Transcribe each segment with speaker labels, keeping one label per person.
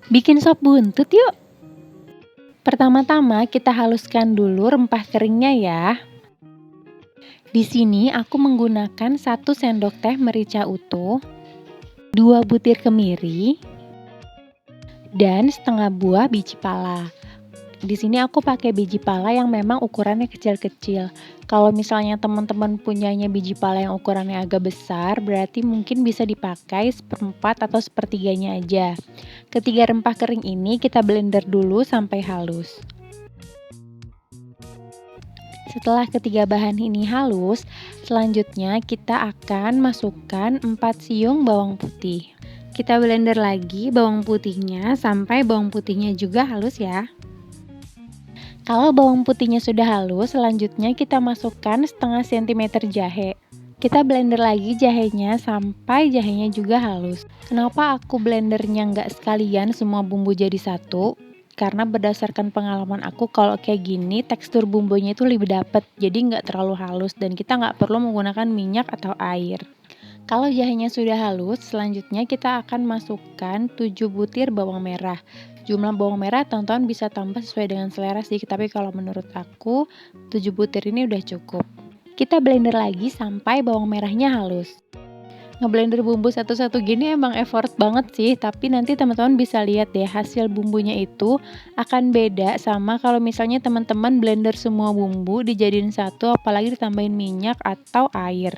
Speaker 1: Bikin sop buntut yuk. Pertama-tama kita haluskan dulu rempah keringnya ya. Di sini aku menggunakan 1 sendok teh merica utuh, 2 butir kemiri, dan setengah buah biji pala. Di sini aku pakai biji pala yang memang ukurannya kecil-kecil. Kalau misalnya teman-teman punyanya biji pala yang ukurannya agak besar, berarti mungkin bisa dipakai 1/4 atau 1/3-nya aja. Ketiga rempah kering ini kita blender dulu sampai halus. Setelah ketiga bahan ini halus, selanjutnya kita akan masukkan 4 siung bawang putih. Kita blender lagi bawang putihnya sampai bawang putihnya juga halus ya. Kalau bawang putihnya sudah halus, selanjutnya kita masukkan setengah cm jahe. Kita blender lagi jahenya sampai jahenya juga halus. Kenapa aku blendernya nggak sekalian semua bumbu jadi satu? Karena berdasarkan pengalaman aku kalau kayak gini tekstur bumbunya itu lebih dapet, jadi nggak terlalu halus dan kita nggak perlu menggunakan minyak atau air. Kalau jahenya sudah halus, selanjutnya kita akan masukkan 7 butir bawang merah. Jumlah bawang merah teman-teman bisa tambah sesuai dengan selera sih, tapi kalau menurut aku 7 butir ini udah cukup. Kita blender lagi sampai bawang merahnya halus. Ngeblender bumbu satu-satu gini emang effort banget sih, tapi nanti teman-teman bisa lihat deh hasil bumbunya itu akan beda sama kalau misalnya teman-teman blender semua bumbu dijadiin satu apalagi ditambahin minyak atau air.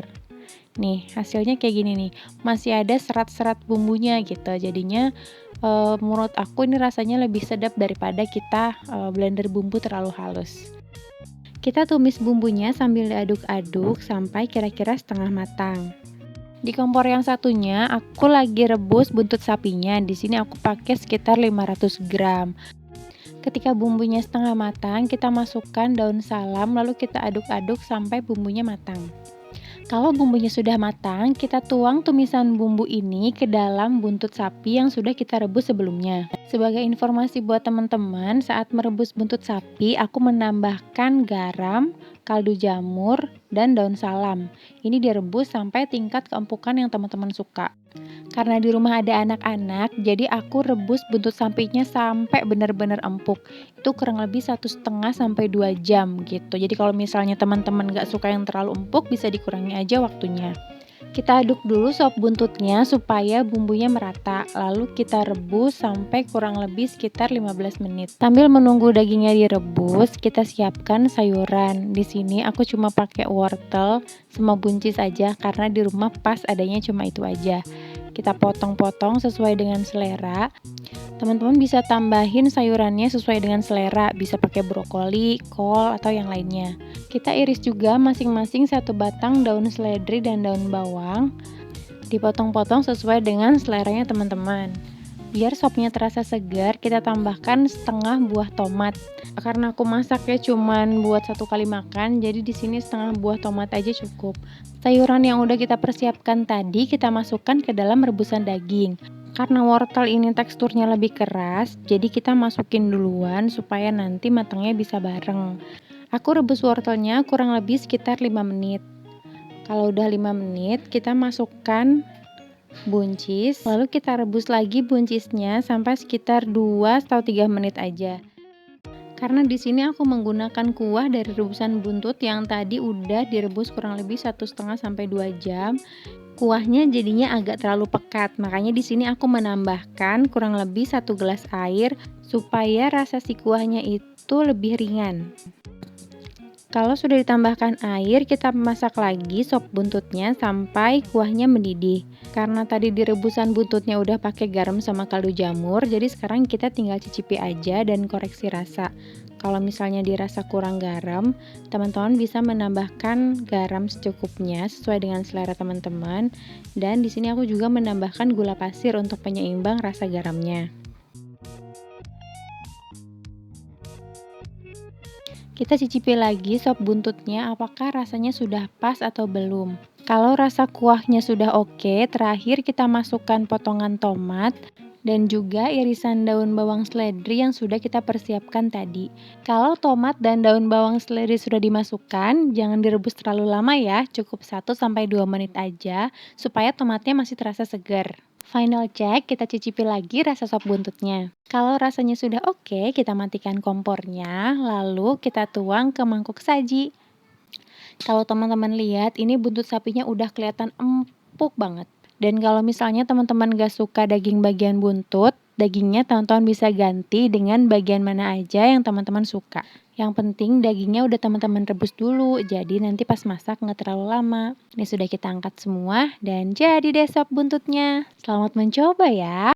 Speaker 1: Nih, hasilnya kayak gini nih, masih ada serat-serat bumbunya gitu. Jadinya menurut aku ini rasanya lebih sedap daripada kita blender bumbu terlalu halus. Kita tumis bumbunya sambil diaduk-aduk sampai kira-kira setengah matang. Di kompor yang satunya aku lagi rebus buntut sapinya. Di sini aku pakai sekitar 500 gram. Ketika bumbunya setengah matang, kita masukkan daun salam lalu kita aduk-aduk sampai bumbunya matang. Kalau bumbunya sudah matang, kita tuang tumisan bumbu ini ke dalam buntut sapi yang sudah kita rebus sebelumnya. Sebagai informasi buat teman-teman, saat merebus buntut sapi, aku menambahkan garam, kaldu jamur, dan daun salam. Ini direbus sampai tingkat keempukan yang teman-teman suka. Karena di rumah ada anak-anak, jadi aku rebus buntut sapinya sampai benar-benar empuk. Itu kurang lebih 1,5 sampai 2 jam gitu. Jadi kalau misalnya teman-teman gak suka yang terlalu empuk, bisa dikurangi aja waktunya. Kita aduk dulu sop buntutnya supaya bumbunya merata. Lalu kita rebus sampai kurang lebih sekitar 15 menit. Sambil menunggu dagingnya direbus, kita siapkan sayuran. Di sini aku cuma pakai wortel sama buncis aja karena di rumah pas adanya cuma itu aja. Kita potong-potong sesuai dengan selera. Teman-teman bisa tambahin sayurannya sesuai dengan selera, bisa pakai brokoli, kol, atau yang lainnya. Kita iris juga masing-masing 1 batang daun seledri dan daun bawang. Dipotong-potong sesuai dengan seleranya teman-teman. Biar sopnya terasa segar, kita tambahkan setengah buah tomat. Karena aku masaknya cuman buat 1 kali makan, jadi di sini setengah buah tomat aja cukup. Sayuran yang udah kita persiapkan tadi kita masukkan ke dalam rebusan daging. Karena wortel ini teksturnya lebih keras, jadi kita masukin duluan supaya nanti matangnya bisa bareng. Aku rebus wortelnya kurang lebih sekitar 5 menit. Kalau udah 5 menit, kita masukkan buncis, lalu kita rebus lagi buncisnya sampai sekitar 2 atau 3 menit aja. Karena di sini aku menggunakan kuah dari rebusan buntut yang tadi udah direbus kurang lebih 1,5 sampai 2 jam. Kuahnya jadinya agak terlalu pekat, makanya di sini aku menambahkan kurang lebih 1 gelas air supaya rasa si kuahnya itu lebih ringan. Kalau sudah ditambahkan air, kita masak lagi sop buntutnya sampai kuahnya mendidih. Karena tadi di rebusan buntutnya udah pakai garam sama kaldu jamur, jadi sekarang kita tinggal cicipi aja dan koreksi rasa. Kalau misalnya dirasa kurang garam, teman-teman bisa menambahkan garam secukupnya sesuai dengan selera teman-teman. Dan di sini aku juga menambahkan gula pasir untuk penyeimbang rasa garamnya. Kita cicipi lagi sop buntutnya apakah rasanya sudah pas atau belum. Kalau rasa kuahnya sudah oke, terakhir kita masukkan potongan tomat dan juga irisan daun bawang seledri yang sudah kita persiapkan tadi. Kalau tomat dan daun bawang seledri sudah dimasukkan, jangan direbus terlalu lama ya, cukup 1 sampai 2 menit aja supaya tomatnya masih terasa segar. Final check, kita cicipi lagi rasa sop buntutnya. Kalau rasanya sudah oke, kita matikan kompornya, lalu kita tuang ke mangkuk saji. Kalau teman-teman lihat, ini buntut sapinya udah kelihatan empuk banget. Dan kalau misalnya teman-teman gak suka daging bagian buntut, dagingnya teman-teman bisa ganti dengan bagian mana aja yang teman-teman suka. Yang penting dagingnya udah teman-teman rebus dulu, jadi nanti pas masak nggak terlalu lama. Ini sudah kita angkat semua, dan jadi deh sop buntutnya. Selamat mencoba ya!